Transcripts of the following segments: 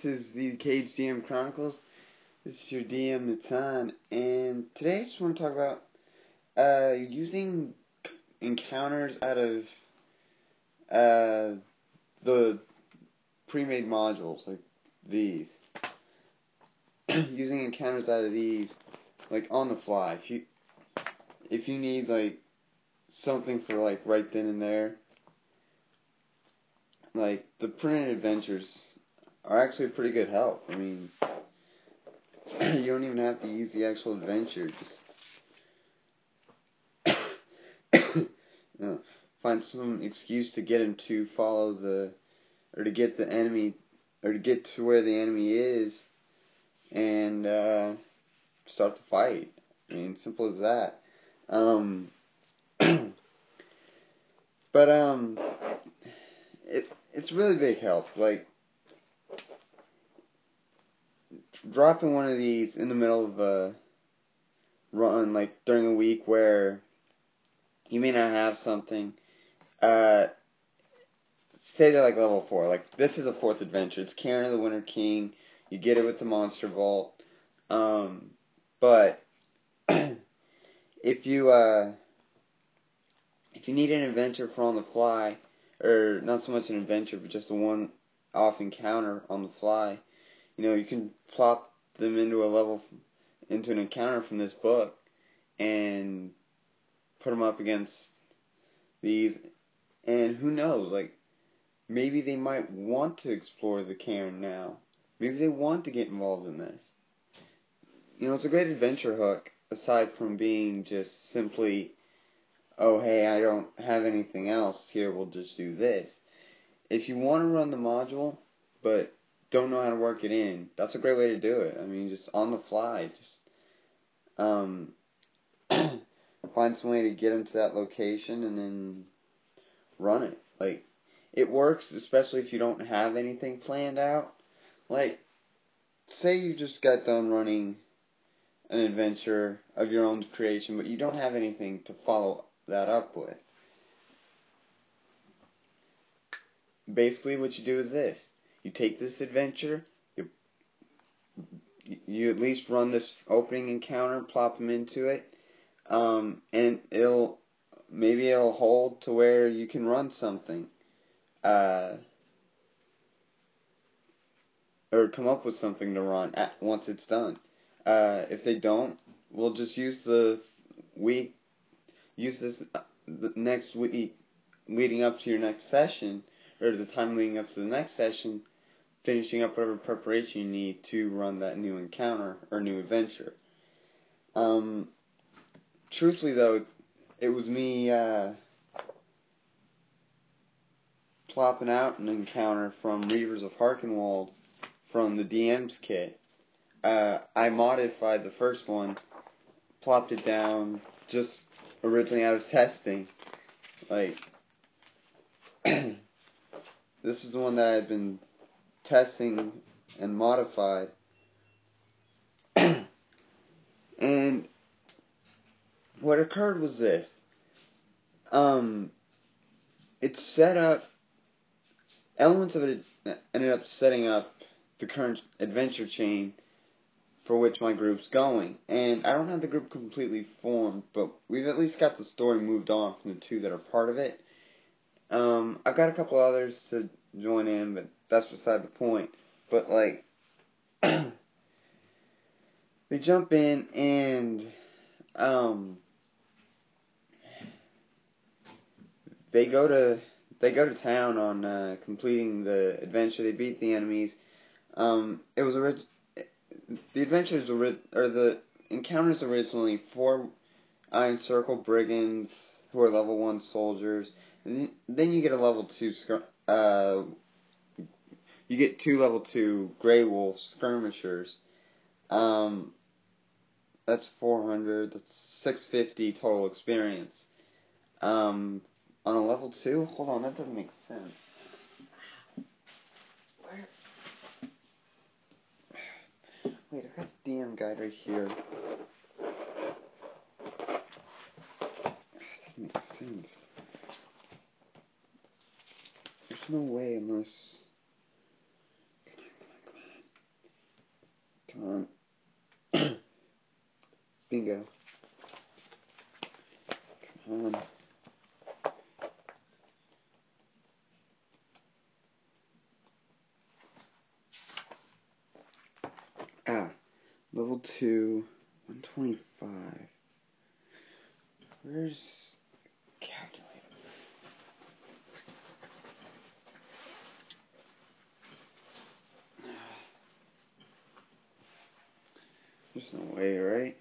is the Cage DM Chronicles. This is your DM, Natan, and today I just want to talk about using encounters out of the pre-made modules, like these. Using encounters out of these, like on the fly. If you need like something for like right then and there, like the printed adventures are actually a pretty good help. I mean, you don't even have to use the actual adventure. Just find some excuse to get him to follow or to get the enemy, or to get to where the enemy is, and start the fight. I mean, simple as that. But it's really big help. Like, dropping one of these in the middle of a run, like during a week where you may not have something. Say they're like level 4. Like, this is a 4th adventure. It's Karen of the Winter King. You get it with the Monster Vault. But if you need an adventure for on the fly, or not so much an adventure, but just a one-off encounter on the fly, you can plop them into an encounter from this book, and put them up against these, and who knows, like, maybe they might want to explore the cairn now. Maybe they want to get involved in this. It's a great adventure hook, aside from being just simply, oh, hey, I don't have anything else here, we'll just do this. If you want to run the module, but don't know how to work it in, that's a great way to do it. I mean, just on the fly, just find some way to get them to that location and then run it. Like, it works, especially if you don't have anything planned out. Like, say you just got done running an adventure of your own creation, but you don't have anything to follow that up with. Basically, what you do is this. You take this adventure, you at least run this opening encounter, plop them into it, and maybe it'll hold to where you can run something, or come up with something to run once it's done. If they don't, we'll just use the next week leading up to your next session, or the time leading up to the next session, finishing up whatever preparation you need to run that new encounter or new adventure. Truthfully, though, it was me plopping out an encounter from Reavers of Harkenwald from the DM's kit. I modified the first one, plopped it down just originally out of testing. Like, this is the one that I've been testing and modified. And what occurred was this. It set up, elements of it ended up setting up the current adventure chain for which my group's going. And I don't have the group completely formed, but we've at least got the story moved on from the 2 that are part of it. I've got a couple others to join in, but that's beside the point. But, like, they jump in and they go to town on completing the adventure. They beat the enemies. The encounters originally 4 Iron Circle brigands who are level 1 soldiers, and then you get a level 2 you get 2 level 2 Grey Wolf skirmishers. That's 400. That's 650 total experience. On a level 2? Hold on, that doesn't make sense. Wait, I've got the DM guide right here. That doesn't make sense. There's no way unless... Come on. Come on. Bingo. Come on. Level 2, 125. Where's calculator? There's no way, right?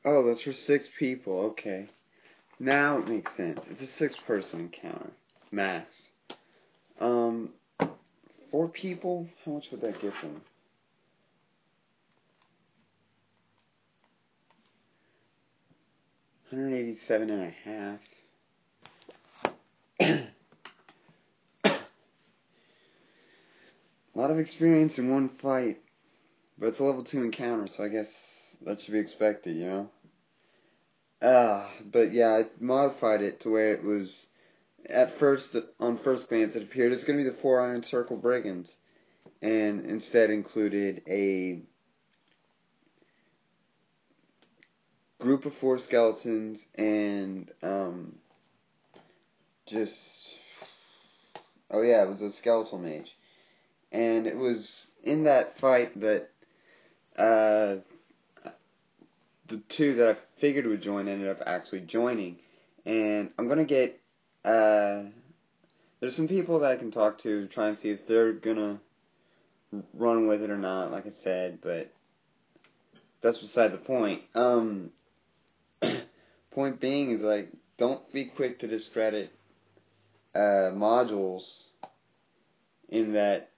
Oh, that's for 6 people. Okay. Now it makes sense. It's a 6-person encounter. Max. 4 people? How much would that give them? $187.5. A lot of experience in one fight. But it's a level 2 encounter, so I guess that should be expected, you know? But yeah, I modified it to where it was, at first, on first glance, it appeared it's going to be the 4 Iron Circle Brigands, and instead included a group of 4 skeletons and, oh yeah, it was a skeletal mage. And it was in that fight that, the 2 that I figured would join ended up actually joining. And I'm going to get, there's some people that I can talk to, try and see if they're going to run with it or not, like I said, but that's beside the point. Point being is, like, don't be quick to discredit modules, in that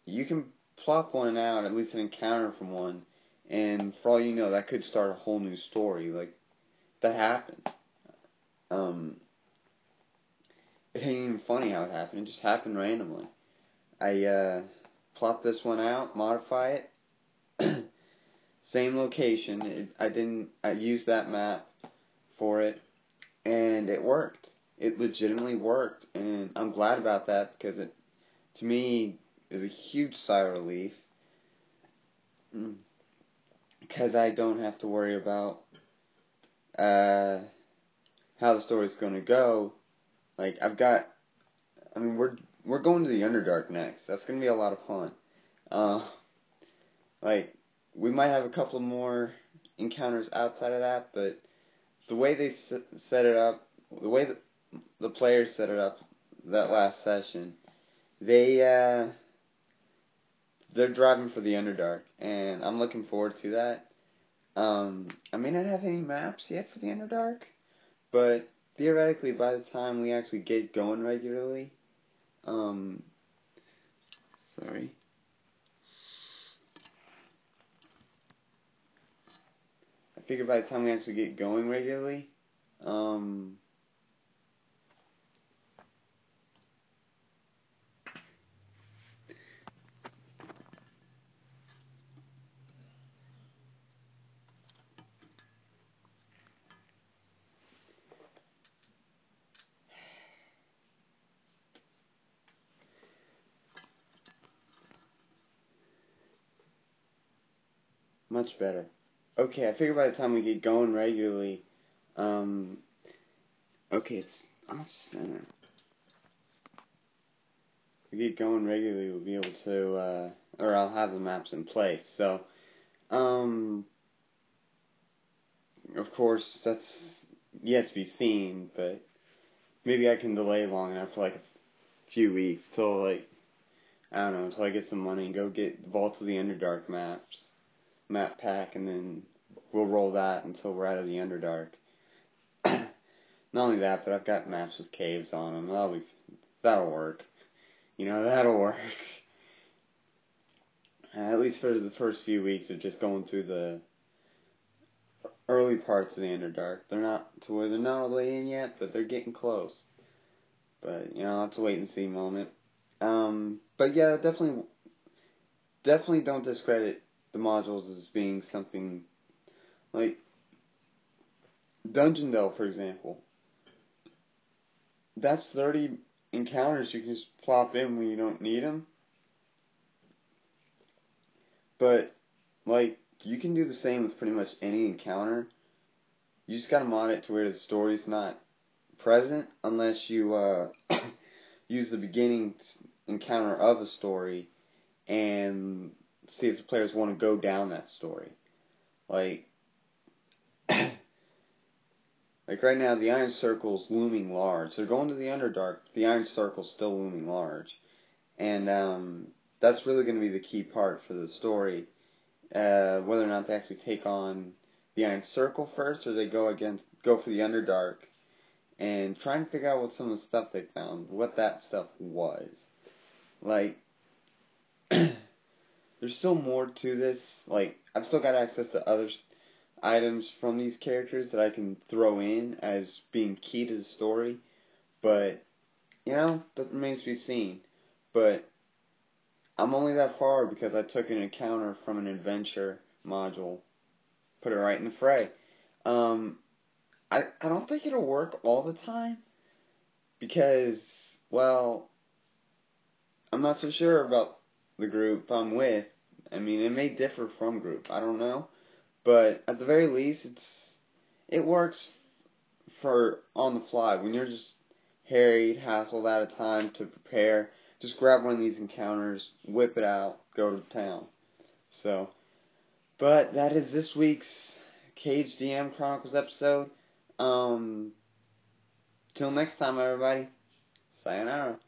you can plop one out, at least an encounter from one, and for all you know, that could start a whole new story. Like, that happened. It ain't even funny how it happened. It just happened randomly. I plopped this one out, modify it. Same location. I used that map for it, and it worked. It legitimately worked, and I'm glad about that, because it, to me, is a huge sigh of relief. Because I don't have to worry about how the story's going to go. Like, we're going to the Underdark next. That's going to be a lot of fun. Like, we might have a couple more encounters outside of that, but the way they set it up, the way that the players set it up that last session, they're driving for the Underdark, and I'm looking forward to that. I may not have any maps yet for the Underdark, but theoretically, by the time we actually get going regularly, sorry. I figure by the time we actually get going regularly, much better. Okay, I figure by the time we get going regularly, okay, it's off center. If we get going regularly, we'll be able to, or I'll have the maps in place. So, of course, that's yet to be seen, but maybe I can delay long enough for like a few weeks till, like, I don't know, until I get some money and go get Vault of the Underdark map pack, and then we'll roll that until we're out of the Underdark. Not only that, but I've got maps with caves on them. That'll work. You know, that'll work. At least for the first few weeks of just going through early parts of the Underdark. They're not to where they're not all the way in yet, but they're getting close. But that's a wait and see moment. But yeah, definitely don't discredit the modules as being something like Dungeon Delve, for example. That's 30 encounters you can just plop in when you don't need them. But like you can do the same with pretty much any encounter. You just gotta mod it to where the story's not present unless you use the beginning encounter of a story and see if the players want to go down that story. Like right now, the Iron Circle's looming large. They're going to the Underdark. The Iron Circle's still looming large, and that's really going to be the key part for the story. Whether or not they actually take on the Iron Circle first, or they go for the Underdark, and try and figure out what some of the stuff they found, what that stuff was. Like, there's still more to this. Like, I've still got access to other items from these characters that I can throw in as being key to the story, but, that remains to be seen. But I'm only that far because I took an encounter from an adventure module, put it right in the fray. I don't think it'll work all the time because, well, I'm not so sure about the group I'm with. I mean, it may differ from group. I don't know. But at the very least, it works for on the fly. When you're just harried, hassled out of time to prepare, just grab one of these encounters, whip it out, go to town. So, but that is this week's Cage DM Chronicles episode. Till next time, everybody. Sayonara.